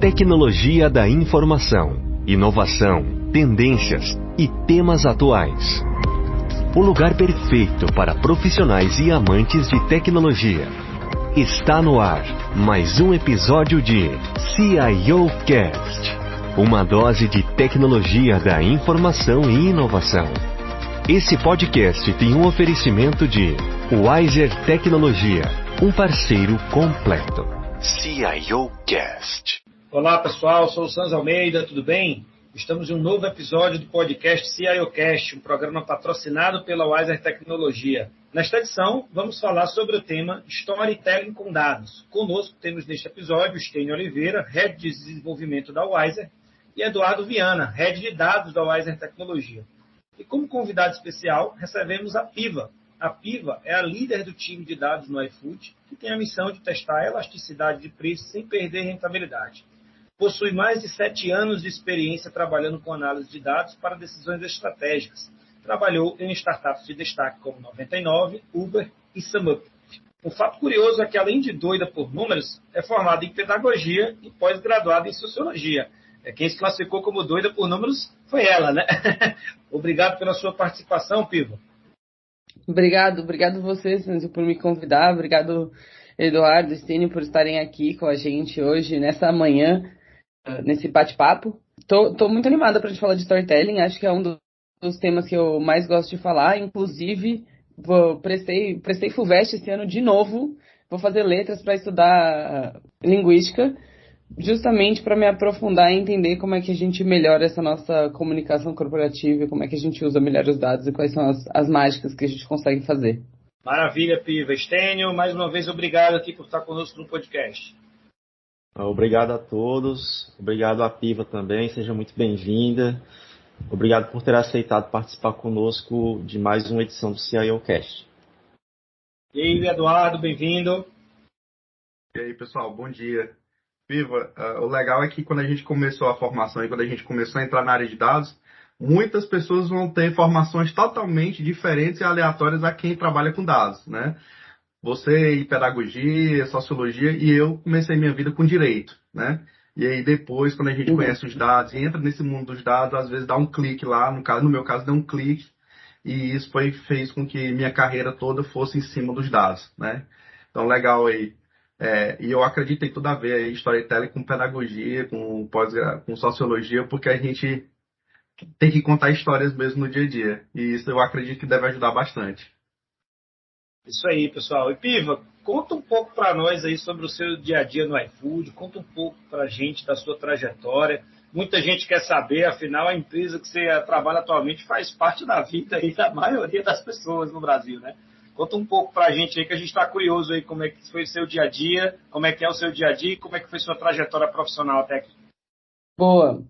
Tecnologia da informação, inovação, tendências e temas atuais. O lugar perfeito para profissionais e amantes de tecnologia. Está no ar mais um episódio de CIO Cast, uma dose de tecnologia da informação e inovação. Esse podcast tem um oferecimento de Wiser Tecnologia, um parceiro completo. CIO Cast. Olá pessoal, sou o Sanz Almeida, tudo bem? Estamos em um novo episódio do podcast CIO Cast, um programa patrocinado pela Wiser Tecnologia. Nesta edição, vamos falar sobre o tema Storytelling com Dados. Conosco temos neste episódio Stênio Oliveira, Head de Desenvolvimento da Wiser, e Eduardo Viana, Head de Dados da Wiser Tecnologia. E como convidado especial, recebemos a Piva. A Piva é a líder do time de dados no iFood, que tem a missão de testar a elasticidade de preço sem perder rentabilidade. Possui mais de 7 anos de experiência trabalhando com análise de dados para decisões estratégicas. Trabalhou em startups de destaque como 99, Uber e SumUp. Um fato curioso é que, além de doida por números, é formada em pedagogia e pós-graduada em sociologia. Quem se classificou como doida por números foi ela, né? Obrigado pela sua participação, Piva. Obrigado você, Sanzio, por me convidar. Obrigado, Eduardo e Stênio, por estarem aqui com a gente hoje, nessa manhã, nesse bate-papo. Tô muito animada para a gente falar de storytelling. Acho que é um dos temas que eu mais gosto de falar. Inclusive, prestei FUVEST esse ano de novo. Vou fazer letras para estudar linguística, justamente para me aprofundar e entender como é que a gente melhora essa nossa comunicação corporativa, como é que a gente usa melhor os dados e quais são as mágicas que a gente consegue fazer. Maravilha, Piva. Stênio, mais uma vez, obrigado aqui por estar conosco no podcast. Obrigado a todos, obrigado a Piva também, seja muito bem-vinda. Obrigado por ter aceitado participar conosco de mais uma edição do CIO Cast. E aí, Eduardo, bem-vindo. E aí, pessoal, bom dia. Piva, o legal é que quando a gente começou a formação e quando a gente começou a entrar na área de dados, muitas pessoas vão ter formações totalmente diferentes e aleatórias a quem trabalha com dados, né? Você em pedagogia, sociologia, e eu comecei minha vida com direito, né? E aí depois, quando a gente conhece os dados e entra nesse mundo dos dados, às vezes dá um clique lá, no meu caso deu um clique, e isso fez com que minha carreira toda fosse em cima dos dados, né? Então, legal aí. E eu acredito que tem tudo a ver aí, storytelling com pedagogia, com sociologia, porque a gente tem que contar histórias mesmo no dia a dia. E isso eu acredito que deve ajudar bastante. Isso aí, pessoal. E Piva, conta um pouco para nós aí sobre o seu dia a dia no iFood, conta um pouco para a gente da sua trajetória. Muita gente quer saber, afinal, a empresa que você trabalha atualmente faz parte da vida aí da maioria das pessoas no Brasil, né? Conta um pouco para a gente aí, que a gente está curioso aí como é que foi o seu dia a dia, como é que é o seu dia a dia e como é que foi sua trajetória profissional até aqui. Boa.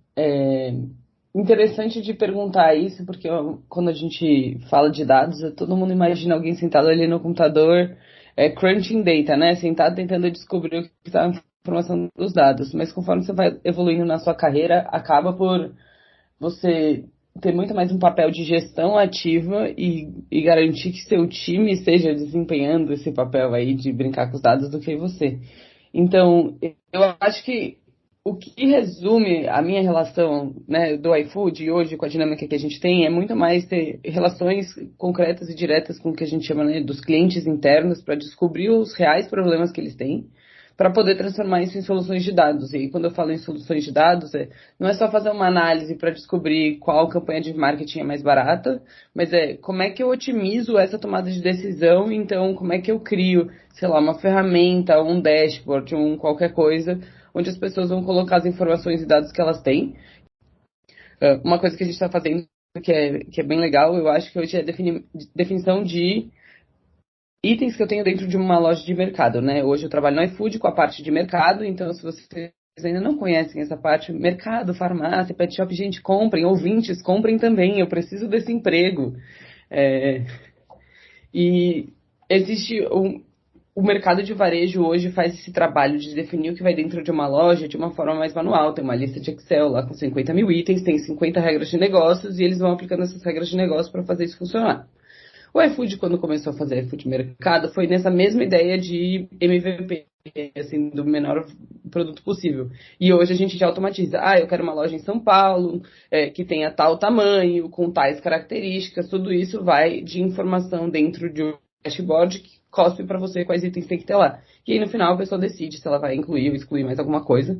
Interessante de perguntar isso, porque quando a gente fala de dados, todo mundo imagina alguém sentado ali no computador, crunching data, né? Sentado tentando descobrir o que está na informação dos dados. Mas conforme você vai evoluindo na sua carreira, acaba por você ter muito mais um papel de gestão ativa e garantir que seu time esteja desempenhando esse papel aí de brincar com os dados do que você. Então, eu acho que o que resume a minha relação, né, do iFood e hoje com a dinâmica que a gente tem é muito mais ter relações concretas e diretas com o que a gente chama, né, dos clientes internos para descobrir os reais problemas que eles têm, para poder transformar isso em soluções de dados. E aí, quando eu falo em soluções de dados, não é só fazer uma análise para descobrir qual campanha de marketing é mais barata, mas como é que eu otimizo essa tomada de decisão, então como é que eu crio, sei lá, uma ferramenta, um dashboard, qualquer coisa, onde as pessoas vão colocar as informações e dados que elas têm. Uma coisa que a gente está fazendo que é bem legal, eu acho que hoje é definição de itens que eu tenho dentro de uma loja de mercado, né? Hoje eu trabalho no iFood com a parte de mercado, então se vocês ainda não conhecem essa parte, mercado, farmácia, pet shop, gente, comprem, ouvintes, comprem também, eu preciso desse emprego. E existe o mercado de varejo hoje faz esse trabalho de definir o que vai dentro de uma loja de uma forma mais manual. Tem uma lista de Excel lá com 50 mil itens, tem 50 regras de negócios e eles vão aplicando essas regras de negócio para fazer isso funcionar. O iFood, quando começou a fazer iFood Mercado, foi nessa mesma ideia de MVP, assim, do menor produto possível. E hoje a gente já automatiza. Eu quero uma loja em São Paulo, que tenha tal tamanho, com tais características. Tudo isso vai de informação dentro de um dashboard que cospe para você quais itens tem que ter lá. E aí no final a pessoa decide se ela vai incluir ou excluir mais alguma coisa.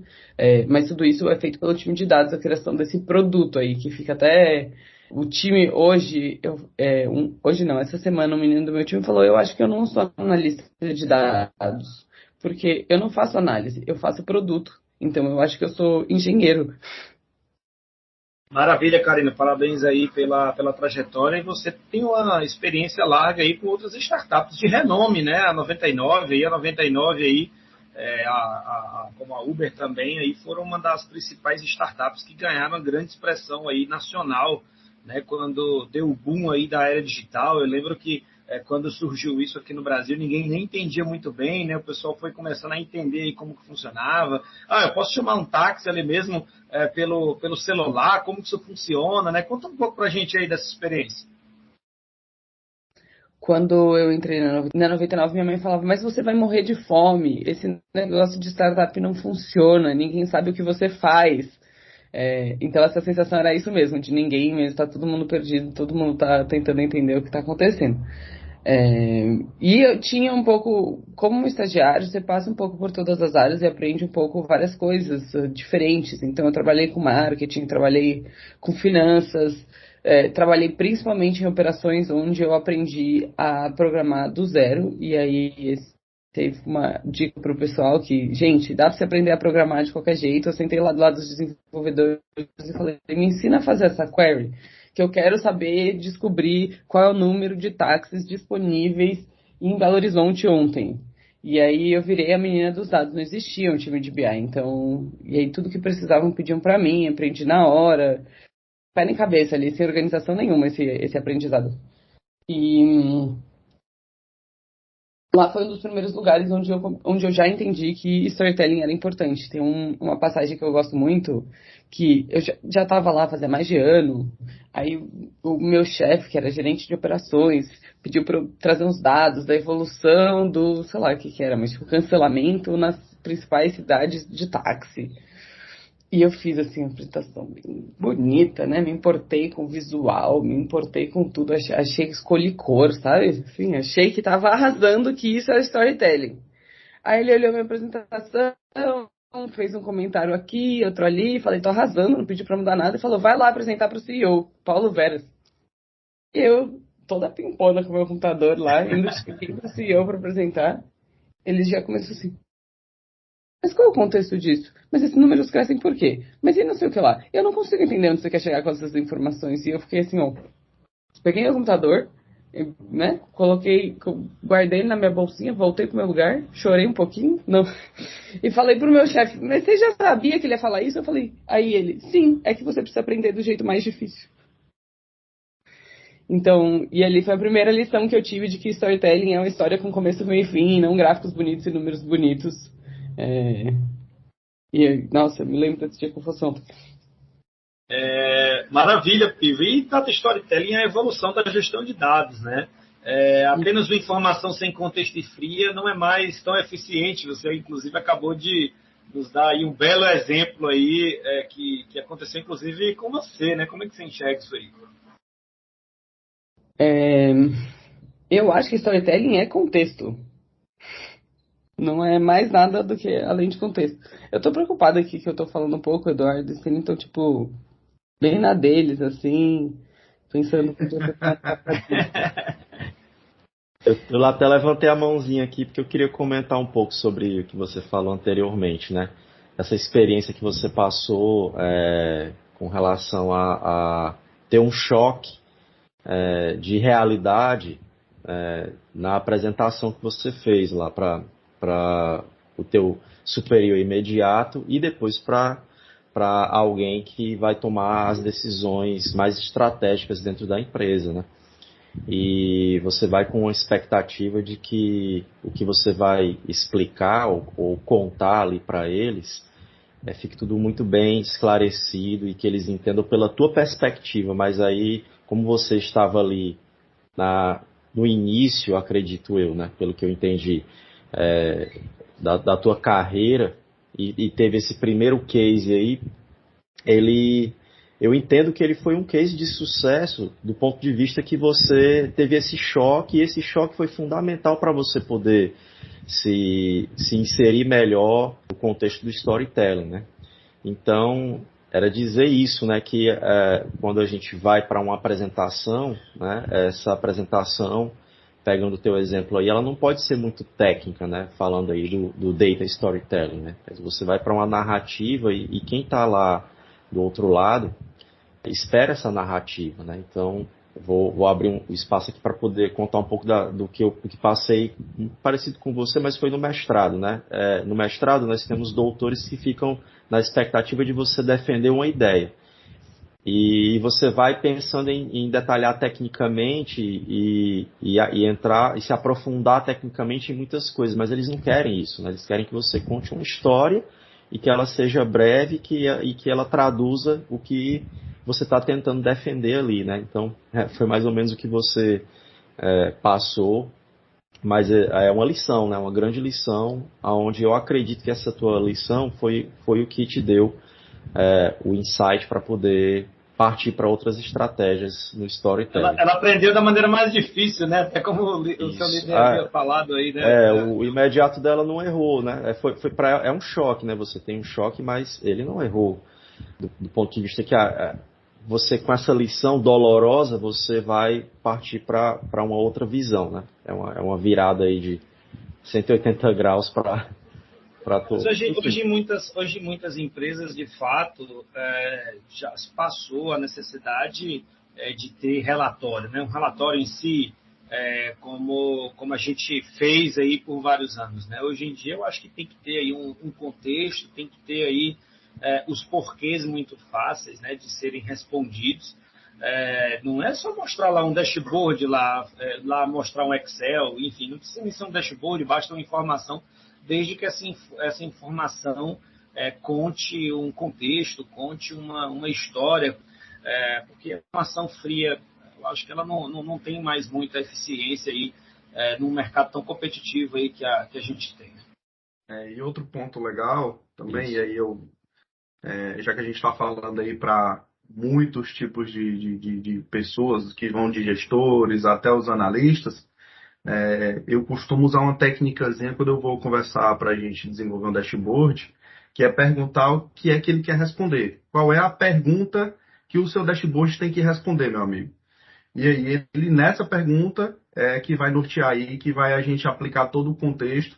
Mas tudo isso é feito pelo time de dados, a criação desse produto aí, que fica até... O time hoje, hoje não, essa semana um menino do meu time falou, eu acho que eu não sou analista de dados, porque eu não faço análise, eu faço produto. Então eu acho que eu sou engenheiro. Maravilha, Karina. Parabéns aí pela trajetória. E você tem uma experiência larga aí com outras startups de renome, né? A 99 aí, como a Uber também, aí foram uma das principais startups que ganharam uma grande expressão aí nacional, né? Quando deu o boom aí da era digital. Eu lembro que quando surgiu isso aqui no Brasil, ninguém nem entendia muito bem, né? O pessoal foi começando a entender aí como que funcionava. Eu posso chamar um táxi ali mesmo pelo celular, como que isso funciona, né? Conta um pouco pra gente aí dessa experiência. Quando eu entrei na 99, minha mãe falava, mas você vai morrer de fome, esse negócio de startup não funciona, ninguém sabe o que você faz. Então essa sensação era isso mesmo, de ninguém mesmo, tá todo mundo perdido, todo mundo tá tentando entender o que tá acontecendo. E eu tinha um pouco, como estagiário, você passa um pouco por todas as áreas e aprende um pouco várias coisas diferentes. Então eu trabalhei com marketing, trabalhei com finanças, trabalhei principalmente em operações onde eu aprendi a programar do zero. E aí teve uma dica para o pessoal que, gente, dá para você aprender a programar de qualquer jeito. Eu sentei lá do lado dos desenvolvedores e falei, me ensina a fazer essa query, que eu quero saber descobrir qual é o número de táxis disponíveis em Belo Horizonte ontem. E aí eu virei a menina dos dados, não existia um time de BI, então... E aí tudo que precisavam pediam para mim, aprendi na hora, pé nem cabeça ali, sem organização nenhuma esse aprendizado. E lá foi um dos primeiros lugares onde eu já entendi que storytelling era importante. Tem uma passagem que eu gosto muito, que eu já estava lá fazia mais de ano. Aí o meu chefe, que era gerente de operações, pediu para eu trazer uns dados da evolução do, sei lá o que era, mas tipo, cancelamento nas principais cidades de táxi. E eu fiz, assim, uma apresentação bem bonita, né? Me importei com o visual, me importei com tudo. Achei que escolhi cor, sabe? Assim, achei que tava arrasando, que isso era storytelling. Aí ele olhou minha apresentação, fez um comentário aqui, outro ali. Falei, tô arrasando, não pedi pra mudar nada. E falou, vai lá apresentar pro CEO, Paulo Veras. E eu, toda pimpona com o meu computador lá, indo cheguei pro CEO pra apresentar. Ele já começou assim... Mas qual é o contexto disso? Mas esses números crescem por quê? Mas e não sei o que lá? Eu não consigo entender onde você quer chegar com essas informações. E eu fiquei assim, peguei meu computador, né? Guardei ele na minha bolsinha, voltei pro meu lugar, chorei um pouquinho, não. E falei pro meu chefe, mas você já sabia que ele ia falar isso? Eu falei, aí ele, sim, é que você precisa aprender do jeito mais difícil. Então, e ali foi a primeira lição que eu tive de que storytelling é uma história com começo, meio e fim, não gráficos bonitos e números bonitos. Nossa, eu me lembro desse dia com função. Maravilha, Pivo. E Data Storytelling é a evolução da gestão de dados, né? Apenas uma informação sem contexto e fria não é mais tão eficiente. Você, inclusive, acabou de nos dar aí um belo exemplo aí que aconteceu, inclusive, com você, né? Como é que você enxerga isso aí? Eu acho que storytelling é contexto. Não é mais nada do que além de contexto. Eu tô preocupado aqui que eu tô falando um pouco, Eduardo, assim, então, tipo, bem na deles, assim, pensando que podia ter Eu até levantei a mãozinha aqui porque eu queria comentar um pouco sobre o que você falou anteriormente, né? Essa experiência que você passou com relação a ter um choque de realidade na apresentação que você fez lá para o teu superior imediato e depois para alguém que vai tomar as decisões mais estratégicas dentro da empresa, né? E você vai com a expectativa de que o que você vai explicar ou contar ali para eles fique tudo muito bem esclarecido e que eles entendam pela tua perspectiva, mas aí, como você estava ali no início, acredito eu, né, pelo que eu entendi, da tua carreira e teve esse primeiro case aí, eu entendo que ele foi um case de sucesso do ponto de vista que você teve esse choque, e esse choque foi fundamental para você poder se inserir melhor no contexto do storytelling, né? Então, era dizer isso, né, que quando a gente vai para uma apresentação, né, essa apresentação, pegando o teu exemplo aí, ela não pode ser muito técnica, né, falando aí do data storytelling, né? Você vai para uma narrativa e quem está lá do outro lado espera essa narrativa, né? Então, vou abrir um espaço aqui para poder contar um pouco do que passei, parecido com você, mas foi no mestrado, né? No mestrado, nós temos doutores que ficam na expectativa de você defender uma ideia. E você vai pensando em detalhar tecnicamente e entrar e se aprofundar tecnicamente em muitas coisas, mas eles não querem isso, né? Eles querem que você conte uma história e que ela seja breve e que ela traduza o que você está tentando defender ali, né? Então, foi mais ou menos o que você passou, mas é uma lição, né? Uma grande lição, onde eu acredito que essa tua lição foi o que te deu o insight para poder partir para outras estratégias no storytelling. Ela aprendeu da maneira mais difícil, né? Até como o seu líder havia falado aí, né? O imediato dela não errou, né? É um choque, né? Você tem um choque, mas ele não errou. Do ponto de vista que você, com essa lição dolorosa, você vai partir para uma outra visão, né? É uma virada aí de 180 graus para todos. Hoje muitas empresas, de fato, já se passou a necessidade de ter relatório, né? Um relatório em si, como a gente fez aí por vários anos, né? Hoje em dia, eu acho que tem que ter aí um contexto, tem que ter aí os porquês muito fáceis, né, de serem respondidos. Não é só mostrar lá um dashboard, lá mostrar um Excel, enfim, não precisa nem ser um dashboard, basta uma informação, desde que essa informação conte um contexto, conte uma história, porque a informação fria, eu acho que ela não tem mais muita eficiência aí num mercado tão competitivo aí que a gente tem. E outro ponto legal também, e aí já que a gente está falando aí para muitos tipos de pessoas que vão de gestores até os analistas, eu costumo usar uma técnicazinha quando eu vou conversar para a gente desenvolver um dashboard, que é perguntar o que é que ele quer responder. Qual é a pergunta que o seu dashboard tem que responder, meu amigo? E aí ele nessa pergunta que vai nortear aí, que vai a gente aplicar todo o contexto,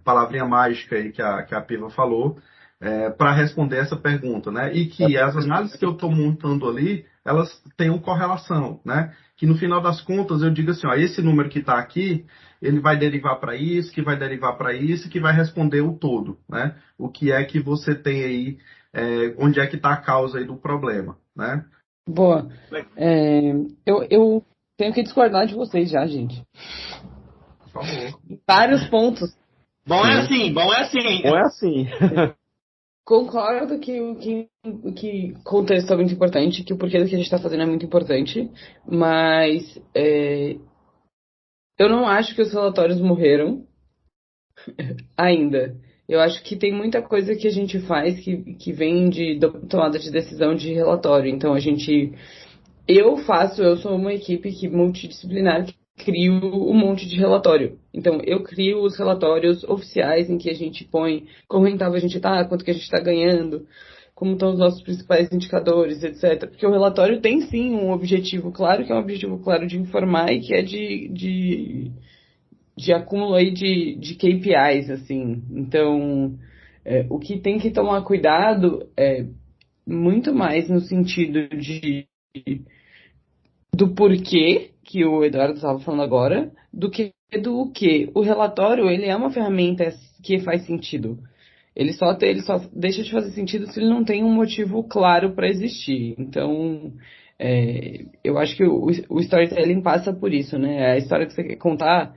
palavrinha mágica aí que a Piva falou, para responder essa pergunta, né? E que as análises que eu estou montando ali, elas tenham correlação, né? Que no final das contas eu digo assim, ó, esse número que está aqui, ele vai derivar para isso, que vai derivar para isso, que vai responder o todo, né? O que é que você tem aí, onde é que está a causa aí do problema, né? Boa. Eu tenho que discordar de vocês já, gente. Por favor. Vários pontos. Bom é assim. Bom é assim. Concordo que contexto é muito importante, que o porquê do que a gente está fazendo é muito importante, mas eu não acho que os relatórios morreram ainda. Eu acho que tem muita coisa que a gente faz que vem de tomada de decisão de relatório. Então, eu sou uma equipe multidisciplinar que crio um monte de relatório. Então, eu crio os relatórios oficiais em que a gente põe como rentável a gente está, quanto que a gente está ganhando, como estão os nossos principais indicadores, etc. Porque o relatório tem, sim, um objetivo claro, que é um objetivo claro de informar e que é de acúmulo aí de KPIs, assim. Então, o que tem que tomar cuidado é muito mais no sentido do porquê, que o Eduardo estava falando agora, do que do que. O relatório, ele é uma ferramenta que faz sentido. Ele só deixa de fazer sentido se ele não tem um motivo claro para existir. Então, eu acho que o storytelling passa por isso, né? A história que você quer contar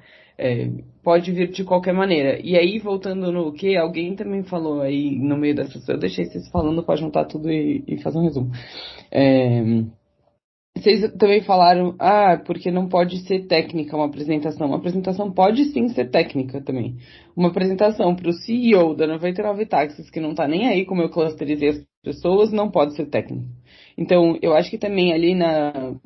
pode vir de qualquer maneira. E aí, voltando no que alguém também falou aí no meio dessa... Eu deixei vocês falando para juntar tudo e fazer um resumo. Vocês também falaram, porque não pode ser técnica uma apresentação. Uma apresentação pode sim ser técnica também. Uma apresentação para o CEO da 99 Táxis, que não está nem aí como eu clusterizei as pessoas, não pode ser técnica. Então, eu acho que também ali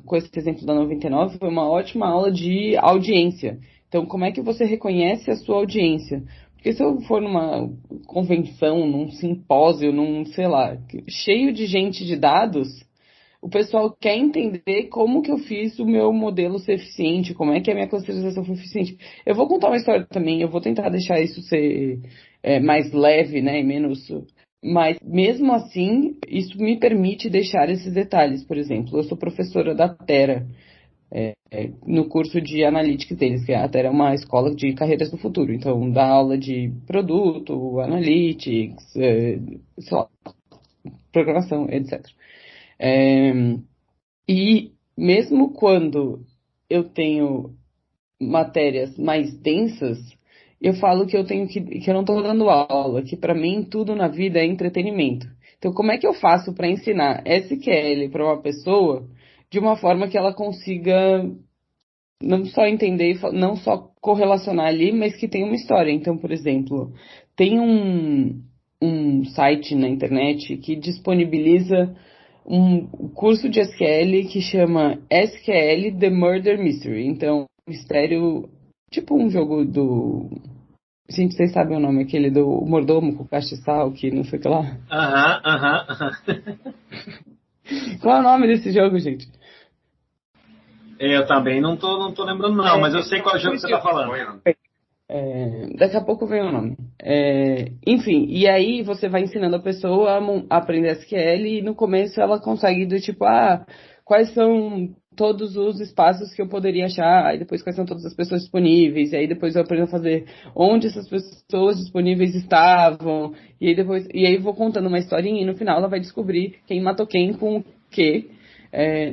com esse exemplo da 99 foi uma ótima aula de audiência. Então, como é que você reconhece a sua audiência? Porque se eu for numa convenção, num simpósio, sei lá, cheio de gente de dados, o pessoal quer entender como que eu fiz o meu modelo ser eficiente, como é que a minha clusterização foi eficiente. Eu vou contar uma história também, eu vou tentar deixar isso ser mais leve, né, e menos... Mas, mesmo assim, isso me permite deixar esses detalhes. Por exemplo, eu sou professora da Terra, no curso de Analytics deles, que a Terra é uma escola de carreiras do futuro. Então, dá aula de produto, Analytics, sei lá, programação, etc. E mesmo quando eu tenho matérias mais densas, eu falo que que eu não estou dando aula, que para mim tudo na vida é entretenimento. Então, como é que eu faço para ensinar SQL para uma pessoa de uma forma que ela consiga não só entender, não só correlacionar ali, mas que tenha uma história? Então, por exemplo, tem um site na internet que disponibiliza um curso de SQL que chama SQL The Murder Mystery. Então, mistério, tipo um jogo do... Gente, vocês sabem o nome, aquele do mordomo com castiçal, que não sei o que lá. Aham. Qual é o nome desse jogo, gente? Eu também não tô lembrando não, mas eu sei qual jogo você tá falando. Daqui a pouco vem o nome. Enfim, e aí você vai ensinando a pessoa a aprender SQL e no começo ela consegue do tipo, quais são todos os espaços que eu poderia achar, aí depois quais são todas as pessoas disponíveis, e aí depois eu aprendo a fazer onde essas pessoas disponíveis estavam, e aí eu vou contando uma historinha e no final ela vai descobrir quem matou quem com o quê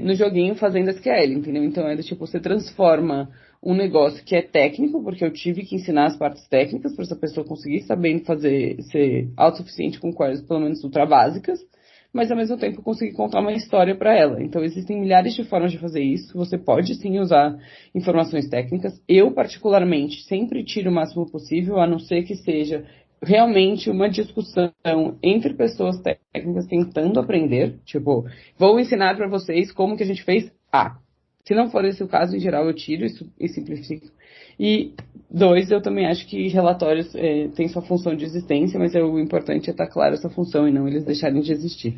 no joguinho fazendo SQL, entendeu? Então é do tipo, você transforma um negócio que é técnico, porque eu tive que ensinar as partes técnicas para essa pessoa conseguir saber ser autossuficiente com coisas, pelo menos ultra básicas, mas ao mesmo tempo conseguir contar uma história para ela. Então existem milhares de formas de fazer isso. Você pode sim usar informações técnicas. Eu, particularmente, sempre tiro o máximo possível, a não ser que seja realmente uma discussão entre pessoas técnicas tentando aprender. Tipo, vou ensinar para vocês como que a gente fez A. Se não for esse o caso, em geral, eu tiro isso e simplifico. E 2, eu também acho que relatórios têm sua função de existência, mas o importante é estar claro essa função e não eles deixarem de existir.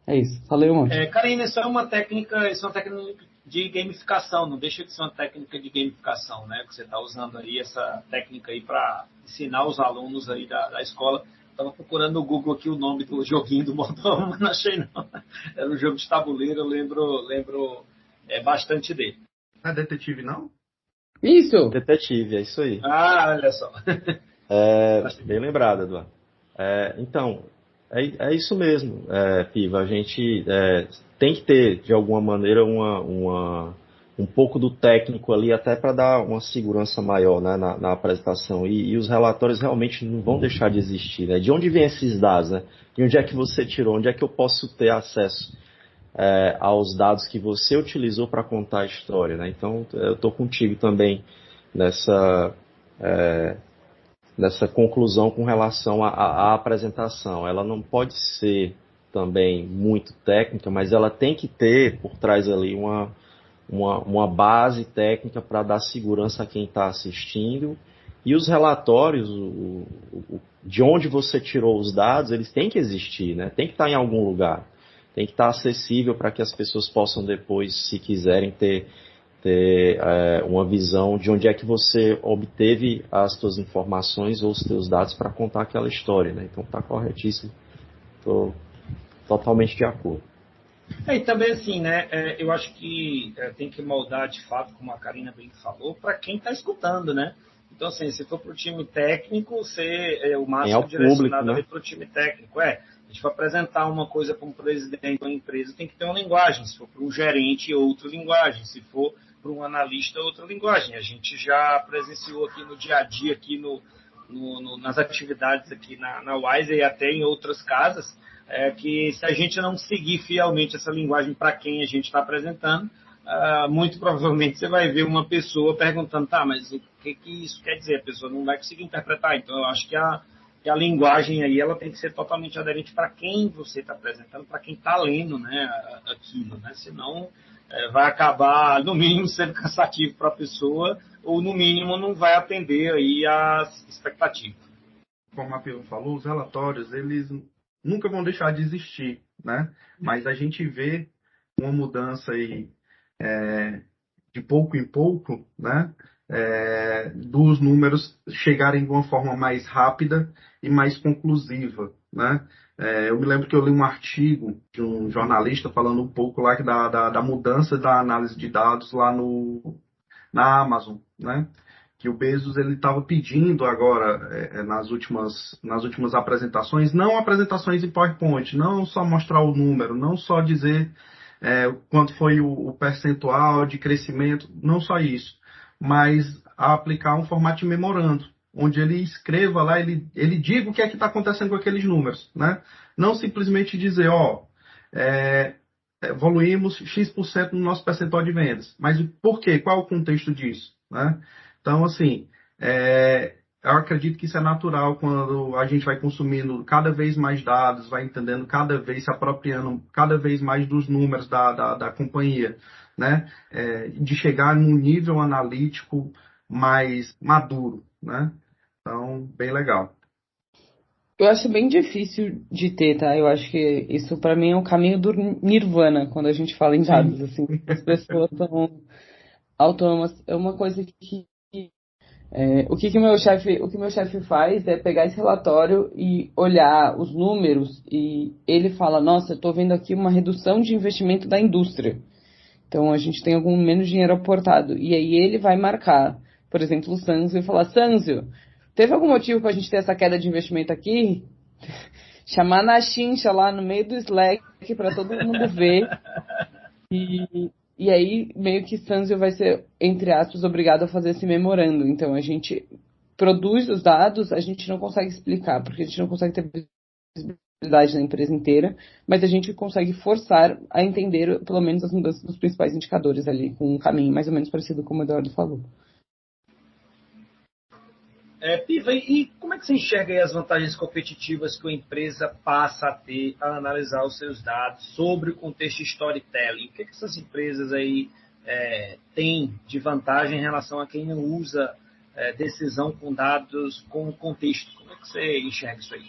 É isso. Falei um monte. Karina, isso é uma técnica de gamificação, não deixa de ser uma técnica de gamificação, né? Que você está usando aí essa técnica aí para ensinar os alunos aí da escola. Estava procurando no Google aqui o nome do joguinho do mordomo, mas não achei não. Era um jogo de tabuleiro, eu lembro bastante dele. Não é detetive, não? Isso! Detetive, é isso aí. Olha só. Bem lembrado, Eduardo. Então, é isso mesmo, Piva. A gente tem que ter, de alguma maneira, um pouco do técnico ali, até para dar uma segurança maior, né, na apresentação. E os relatórios realmente não vão deixar de existir. Né? De onde vêm esses dados? Né? De onde é que você tirou? Onde é que eu posso ter acesso aos dados que você utilizou para contar a história? Né? Então, eu estou contigo também nessa conclusão com relação à apresentação. Ela não pode ser também muito técnica, mas ela tem que ter por trás ali uma base técnica para dar segurança a quem está assistindo. E os relatórios, de onde você tirou os dados, eles têm que existir, né? Tem que estar em algum lugar. Tem que estar acessível para que as pessoas possam depois, se quiserem, ter uma visão de onde é que você obteve as suas informações ou os seus dados para contar aquela história, né? Então está corretíssimo. Estou totalmente de acordo. E também assim, né? Eu acho que tem que moldar de fato, como a Karina bem falou, para quem está escutando, né? Então, assim, se for para o time técnico, o máximo direcionado ali para o time técnico. A gente vai apresentar uma coisa para um presidente de uma empresa, tem que ter uma linguagem. Se for para um gerente, outra linguagem. Se for para um analista, outra linguagem. A gente já presenciou aqui no dia a dia, aqui nas atividades aqui na Wiser e até em outras casas, que se a gente não seguir fielmente essa linguagem para quem a gente está apresentando, muito provavelmente você vai ver uma pessoa perguntando, tá, mas o que isso quer dizer? A pessoa não vai conseguir interpretar. Então, eu acho que a linguagem aí ela tem que ser totalmente aderente para quem você está apresentando, para quem está lendo, né, aquilo, né? Senão vai acabar, no mínimo, sendo cansativo para a pessoa, ou no mínimo não vai atender aí às expectativas. Como a Piva falou, os relatórios, eles nunca vão deixar de existir, né? Mas a gente vê uma mudança aí de pouco em pouco, né? Dos números chegarem de uma forma mais rápida e mais conclusiva, né? Eu me lembro que eu li um artigo de um jornalista falando um pouco lá da mudança da análise de dados lá na Amazon, né? Que o Bezos ele estava pedindo agora nas últimas apresentações, não apresentações em PowerPoint, não só mostrar o número, não só dizer quanto foi o percentual de crescimento, não só isso, mas a aplicar um formato de memorando, onde ele escreva lá, ele diga o que é que está acontecendo com aqueles números, né? Não simplesmente dizer, evoluímos X% no nosso percentual de vendas, mas por quê? Qual é o contexto disso, né? Então, assim, eu acredito que isso é natural quando a gente vai consumindo cada vez mais dados, vai entendendo cada vez, se apropriando cada vez mais dos números da companhia, né? De chegar num nível analítico mais maduro, né? Então, bem legal. Eu acho bem difícil de ter, tá? Eu acho que isso para mim é o caminho do nirvana quando a gente fala em dados, assim. As pessoas são autônomas. É uma coisa que o que meu chefe faz é pegar esse relatório e olhar os números e ele fala, nossa, eu tô vendo aqui uma redução de investimento da indústria. Então a gente tem algum menos dinheiro aportado. E aí ele vai marcar, por exemplo, o Sanzio e falar, Sanzio, teve algum motivo pra gente ter essa queda de investimento aqui? Chamar na chincha lá no meio do Slack para todo mundo ver. E aí, meio que Sanzio vai ser, entre aspas, obrigado a fazer esse memorando. Então, a gente produz os dados, a gente não consegue explicar, porque a gente não consegue ter visibilidade na empresa inteira, mas a gente consegue forçar a entender, pelo menos, as mudanças dos principais indicadores ali, com um caminho mais ou menos parecido com o Eduardo falou. Piva, e como é que você enxerga aí as vantagens competitivas que a empresa passa a ter a analisar os seus dados sobre o contexto de storytelling? O que essas empresas aí têm de vantagem em relação a quem não usa decisão com dados com contexto? Como é que você enxerga isso aí?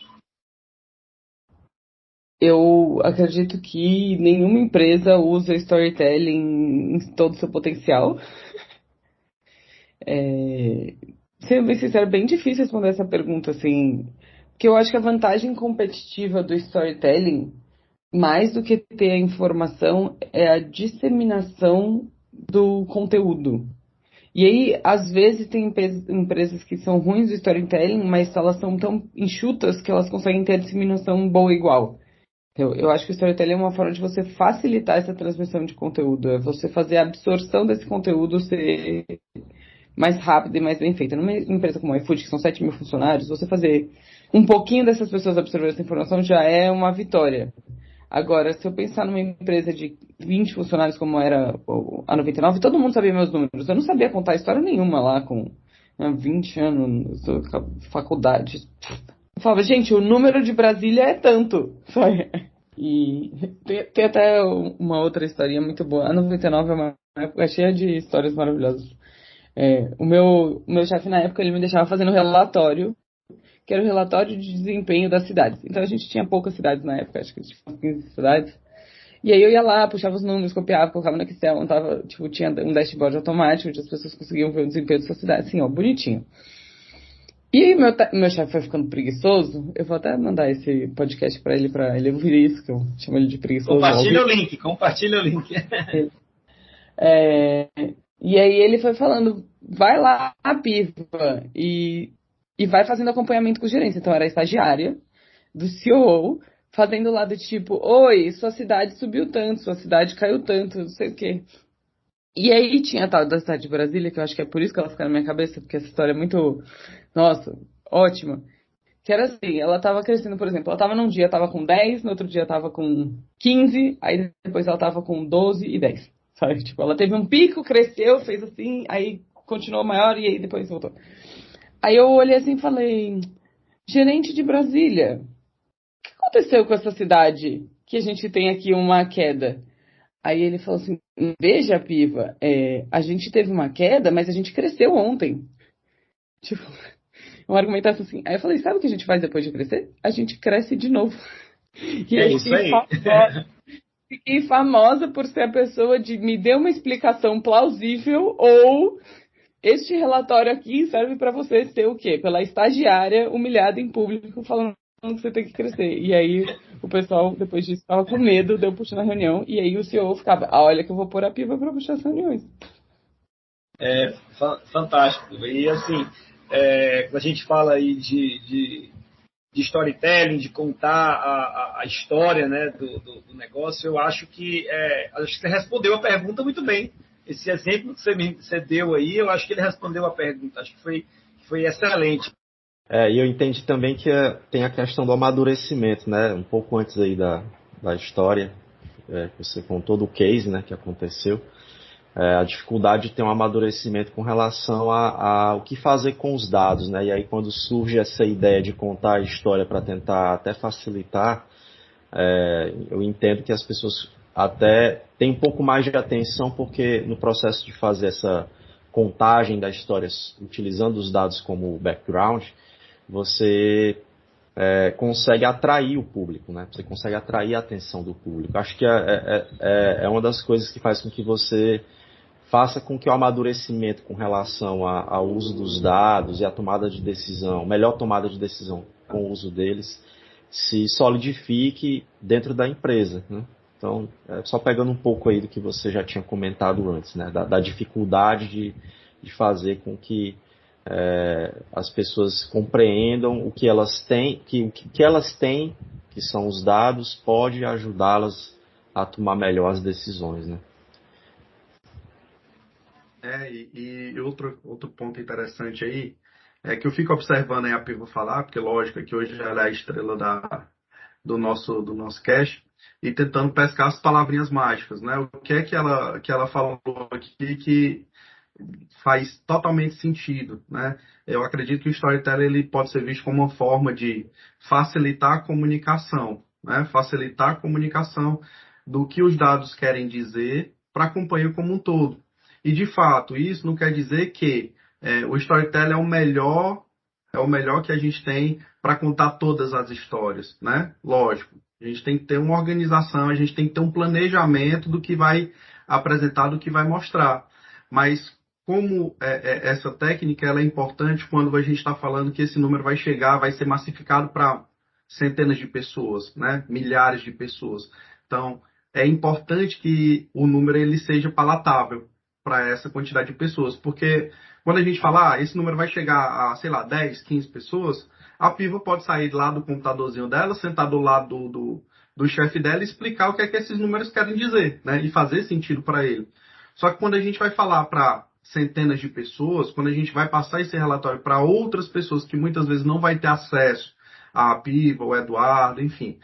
Eu acredito que nenhuma empresa usa storytelling em todo o seu potencial. Sendo bem sincero, é bem difícil responder essa pergunta, assim. Porque eu acho que a vantagem competitiva do storytelling, mais do que ter a informação, é a disseminação do conteúdo. E aí, às vezes, tem empresas que são ruins do storytelling, mas elas são tão enxutas que elas conseguem ter a disseminação boa igual. Eu acho que o storytelling é uma forma de você facilitar essa transmissão de conteúdo. É você fazer a absorção desse conteúdo ser mais rápida e mais bem feita. Numa empresa como a iFood, que são 7 mil funcionários, você fazer um pouquinho dessas pessoas absorver essa informação já é uma vitória. Agora, se eu pensar numa empresa de 20 funcionários como era a 99, todo mundo sabia meus números. Eu não sabia contar história nenhuma lá com 20 anos, faculdade. Eu falava, gente, o número de Brasília é tanto. E tem até uma outra historinha muito boa. A 99 é uma época cheia de histórias maravilhosas. O meu chefe na época ele me deixava fazendo relatório, que era o relatório de desempenho das cidades. Então a gente tinha poucas cidades na época, acho que tinha 15 cidades. E aí eu ia lá, puxava os números, copiava, colocava no Excel, montava, tinha um dashboard automático onde as pessoas conseguiam ver o desempenho da sua cidade, assim, bonitinho. E aí meu chefe foi ficando preguiçoso, eu vou até mandar esse podcast pra ele ouvir isso, que eu chamo ele de preguiçoso. Compartilha o link. E aí ele foi falando, vai lá, Piva, e vai fazendo acompanhamento com o gerente. Então era a estagiária do CEO, fazendo lá do tipo, oi, sua cidade subiu tanto, sua cidade caiu tanto, não sei o quê. E aí tinha a tal da cidade de Brasília, que eu acho que é por isso que ela fica na minha cabeça, porque essa história é muito, nossa, ótima. Que era assim, ela tava crescendo, por exemplo, ela tava num dia tava com 10, no outro dia tava com 15, aí depois ela tava com 12 e 10, sabe? Tipo, ela teve um pico, cresceu, fez assim, aí continuou maior e aí depois voltou. Aí eu olhei assim e falei, gerente de Brasília, o que aconteceu com essa cidade que a gente tem aqui uma queda? Aí ele falou assim, veja, Piva, a gente teve uma queda, mas a gente cresceu ontem. Tipo, uma argumentação assim. Aí eu falei, sabe o que a gente faz depois de crescer? A gente cresce de novo. E É eu isso aí. fiquei famosa por ser a pessoa de me dê uma explicação plausível ou este relatório aqui serve para você ser o quê? Pela estagiária humilhada em público falando que você tem que crescer. E aí o pessoal, depois disso, ficava com medo de eu puxar na reunião. E aí o CEO ficava, olha que eu vou pôr a Piva para puxar as reuniões. Fantástico. E assim, quando a gente fala aí de storytelling, de contar a história, né, do negócio, eu acho que você respondeu a pergunta muito bem. Esse exemplo que você deu aí, eu acho que ele respondeu a pergunta. Acho que foi excelente. E eu entendi também que tem a questão do amadurecimento, né? Um pouco antes aí da história, que você contou do case, né, que aconteceu. A dificuldade de ter um amadurecimento com relação ao que fazer com os dados, né? E aí quando surge essa ideia de contar a história para tentar até facilitar, eu entendo que as pessoas até têm um pouco mais de atenção, porque no processo de fazer essa contagem das histórias utilizando os dados como background, você consegue atrair o público, né? Você consegue atrair a atenção do público. Acho que é uma das coisas que faz com que você faça com que o amadurecimento com relação ao uso dos dados e a tomada de decisão, melhor tomada de decisão com o uso deles, se solidifique dentro da empresa, né? Então, só pegando um pouco aí do que você já tinha comentado antes, né? Da dificuldade de fazer com que as pessoas compreendam o que elas têm, que elas têm, que são os dados, pode ajudá-las a tomar melhor as decisões, né? E outro ponto interessante aí é que eu fico observando aí a Piva falar, porque lógico que hoje ela é a estrela do nosso cast, e tentando pescar as palavrinhas mágicas, né? O que é que ela falou aqui que faz totalmente sentido, né? Eu acredito que o storytelling ele pode ser visto como uma forma de facilitar a comunicação, né? Facilitar a comunicação do que os dados querem dizer para a companhia como um todo. E, de fato, isso não quer dizer que o storytelling é o melhor que a gente tem para contar todas as histórias, né? Lógico, a gente tem que ter uma organização, a gente tem que ter um planejamento do que vai apresentar, do que vai mostrar. Mas como essa técnica ela é importante quando a gente está falando que esse número vai chegar, vai ser massificado para centenas de pessoas, né? Milhares de pessoas. Então, é importante que o número ele seja palatável para essa quantidade de pessoas, porque quando a gente fala, esse número vai chegar a, sei lá, 10, 15 pessoas, a Piva pode sair lá do computadorzinho dela, sentar do lado do chefe dela e explicar o que é que esses números querem dizer, né? E fazer sentido para ele. Só que quando a gente vai falar para centenas de pessoas, quando a gente vai passar esse relatório para outras pessoas que muitas vezes não vai ter acesso à Piva, ou Eduardo, enfim,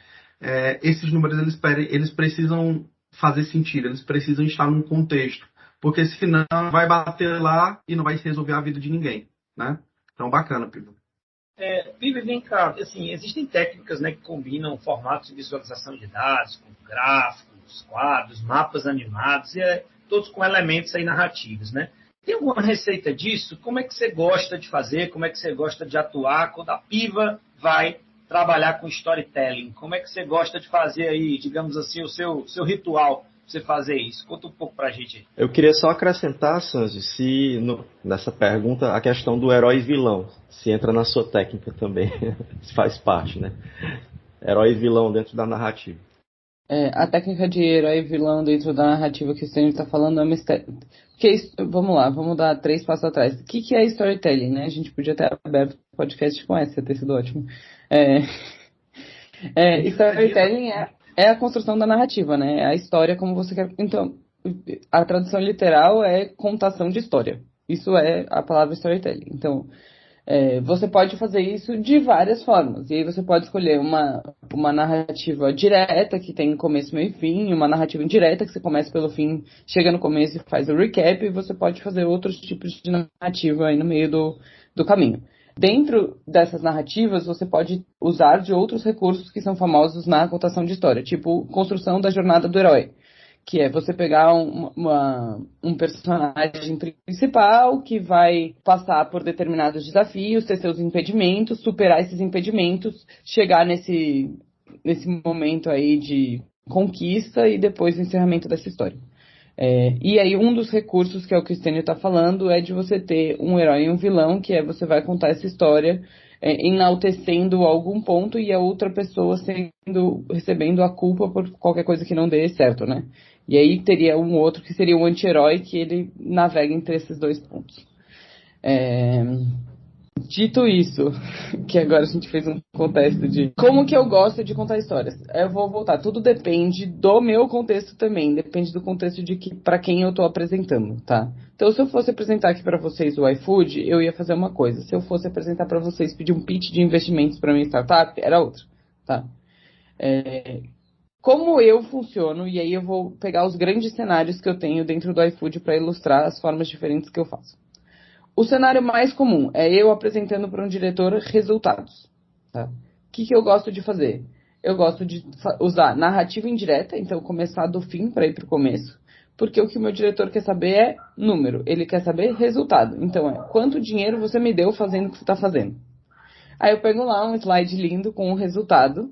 esses números eles precisam fazer sentido, eles precisam estar num contexto. Porque senão vai bater lá e não vai resolver a vida de ninguém, né? Então, bacana, Piva. Piva, vem cá, assim, existem técnicas, né, que combinam formatos de visualização de dados, com gráficos, quadros, mapas animados, e todos com elementos aí narrativos, né? Tem alguma receita disso? Como é que você gosta de fazer? Como é que você gosta de atuar quando a Piva vai trabalhar com storytelling? Como é que você gosta de fazer aí, digamos assim, o seu ritual? Você fazer isso? Conta um pouco pra gente aí. Eu queria só acrescentar, Sanji, nessa pergunta, a questão do herói e vilão, se entra na sua técnica também, se faz parte, né? Herói e vilão dentro da narrativa. A técnica de herói e vilão dentro da narrativa que o Stanley está falando é uma... Vamos lá, vamos dar 3 passos atrás. O que é storytelling, né? A gente podia ter aberto um podcast com essa, ter sido ótimo. Storytelling é a construção da narrativa, né? É a história como você quer. Então, a tradução literal é contação de história. Isso é a palavra storytelling. Então, Você pode fazer isso de várias formas. E aí você pode escolher uma narrativa direta, que tem começo, meio e fim, uma narrativa indireta, que você começa pelo fim, chega no começo e faz o recap, e você pode fazer outros tipos de narrativa aí no meio do caminho. Dentro dessas narrativas, você pode usar de outros recursos que são famosos na contação de história, tipo construção da jornada do herói, que é você pegar um personagem principal que vai passar por determinados desafios, ter seus impedimentos, superar esses impedimentos, chegar nesse momento aí de conquista e depois o encerramento dessa história. E aí um dos recursos, que é o que o Stênio está falando, é de você ter um herói e um vilão, que é você vai contar essa história enaltecendo algum ponto e a outra pessoa recebendo a culpa por qualquer coisa que não dê certo, né? E aí teria um outro que seria um anti-herói, que ele navega entre esses dois pontos. Dito isso, que agora a gente fez um contexto de como que eu gosto de contar histórias. Eu vou voltar, tudo depende do meu contexto também, depende do contexto de para quem eu estou apresentando, tá? Então, se eu fosse apresentar aqui para vocês o iFood, eu ia fazer uma coisa. Se eu fosse apresentar para vocês, pedir um pitch de investimentos para minha startup, era outra, tá? Como eu funciono, e aí eu vou pegar os grandes cenários que eu tenho dentro do iFood para ilustrar as formas diferentes que eu faço. O cenário mais comum é eu apresentando para um diretor resultados. Tá? O que eu gosto de fazer? Eu gosto de usar narrativa indireta, então começar do fim para ir para o começo, porque o que o meu diretor quer saber é número, ele quer saber resultado. Então quanto dinheiro você me deu fazendo o que você está fazendo. Aí eu pego lá um slide lindo com o resultado,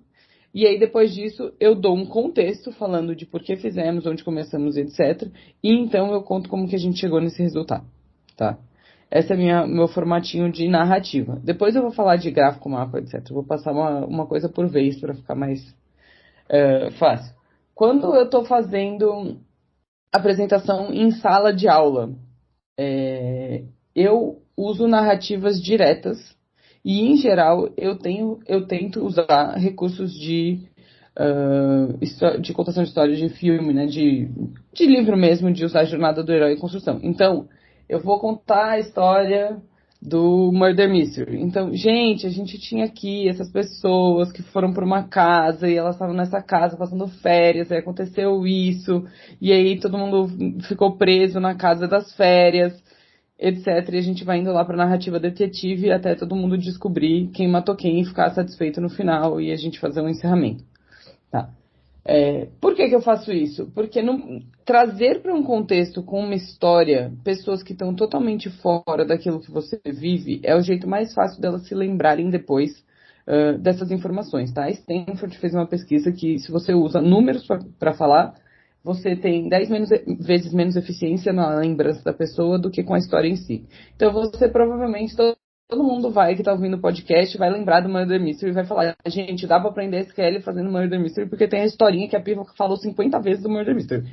e aí depois disso eu dou um contexto falando de por que fizemos, onde começamos, etc. E então eu conto como que a gente chegou nesse resultado. Tá? Esse é meu formatinho de narrativa. Depois eu vou falar de gráfico, mapa, etc. Eu vou passar uma coisa por vez para ficar mais fácil. Quando eu estou fazendo apresentação em sala de aula, eu uso narrativas diretas e, em geral, eu tento usar recursos de contação de história, de filme, né, de livro mesmo, de usar a jornada do herói em construção. Então, eu vou contar a história do Murder Mystery. Então, a gente tinha aqui essas pessoas que foram para uma casa e elas estavam nessa casa passando férias, aí aconteceu isso, e aí todo mundo ficou preso na casa das férias, etc. E a gente vai indo lá para a narrativa detetive até todo mundo descobrir quem matou quem e ficar satisfeito no final e a gente fazer um encerramento. Tá. Por que eu faço isso? Porque trazer para um contexto com uma história pessoas que estão totalmente fora daquilo que você vive é o jeito mais fácil delas se lembrarem depois dessas informações, tá? Stanford fez uma pesquisa que se você usa números para falar, você tem 10 vezes menos eficiência na lembrança da pessoa do que com a história em si. Então você provavelmente... Todo mundo que tá ouvindo o podcast vai lembrar do Murder Mystery e vai falar, gente, dá pra aprender SQL fazendo Murder Mystery porque tem a historinha que a Piva falou 50 vezes do Murder Mystery.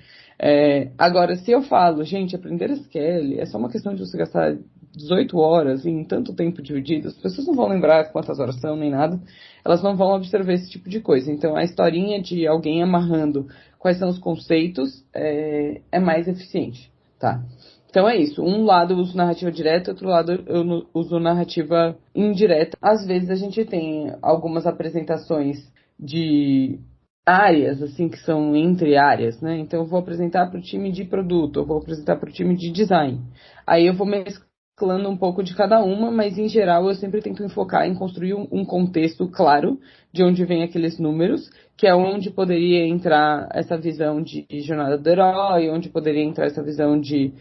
Agora, se eu falo, gente, aprender SQL é só uma questão de você gastar 18 horas em tanto tempo dividido, as pessoas não vão lembrar quantas horas são nem nada, elas não vão absorver esse tipo de coisa. Então, a historinha de alguém amarrando quais são os conceitos é mais eficiente, tá? Então é isso. Um lado eu uso narrativa direta, outro lado eu uso narrativa indireta. Às vezes a gente tem algumas apresentações de áreas, assim, que são entre áreas, né? Então eu vou apresentar para o time de produto, eu vou apresentar para o time de design. Aí eu vou mesclando um pouco de cada uma, mas em geral eu sempre tento enfocar em construir um contexto claro de onde vem aqueles números, que é onde poderia entrar essa visão de jornada do herói, onde poderia entrar essa visão de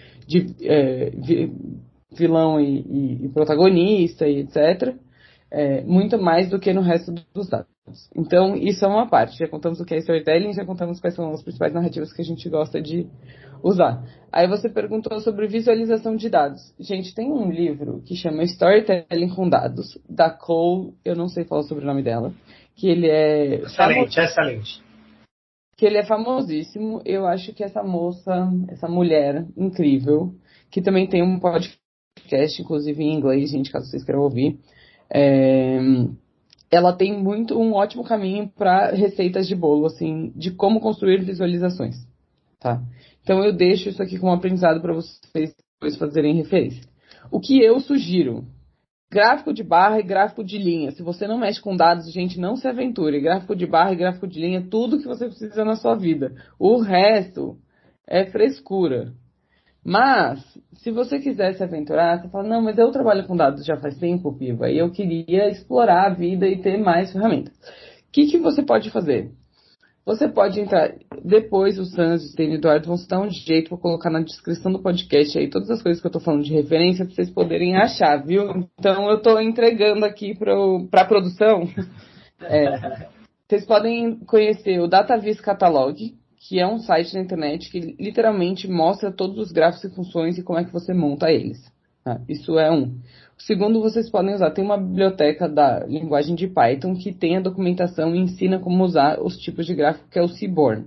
vilão e protagonista e etc. Muito mais do que no resto dos dados. Então, isso é uma parte. Já contamos o que é storytelling, já contamos quais são as principais narrativas que a gente gosta de usar. Aí você perguntou sobre visualização de dados. Gente, tem um livro que chama Storytelling com Dados, da Cole, eu não sei falar sobre o sobrenome dela, que ele é... Excelente. Que ele é famosíssimo. Eu acho que essa mulher incrível, que também tem um podcast, inclusive em inglês, gente, caso vocês queiram ouvir, ela tem um ótimo caminho para receitas de bolo, assim, de como construir visualizações, tá? Então eu deixo isso aqui como aprendizado para vocês depois fazerem referência. O que eu sugiro gráfico de barra e gráfico de linha. Se você não mexe com dados, gente, não se aventure. Gráfico de barra e gráfico de linha é tudo que você precisa na sua vida. O resto é frescura. Mas, se você quiser se aventurar, você fala, não, mas eu trabalho com dados já faz tempo, Piva, e eu queria explorar a vida e ter mais ferramentas. O que você pode fazer? Você pode entrar, depois o Sans e o Eduardo vão se dar um jeito, vou colocar na descrição do podcast aí todas as coisas que eu tô falando de referência para vocês poderem achar, viu? Então eu tô entregando aqui pra produção. Vocês podem conhecer o DataVis Catalog, que é um site na internet que literalmente mostra todos os gráficos e funções e como é que você monta eles. Tá? Isso é um. O segundo, vocês podem usar, tem uma biblioteca da linguagem de Python que tem a documentação e ensina como usar os tipos de gráfico, que é o Seaborn,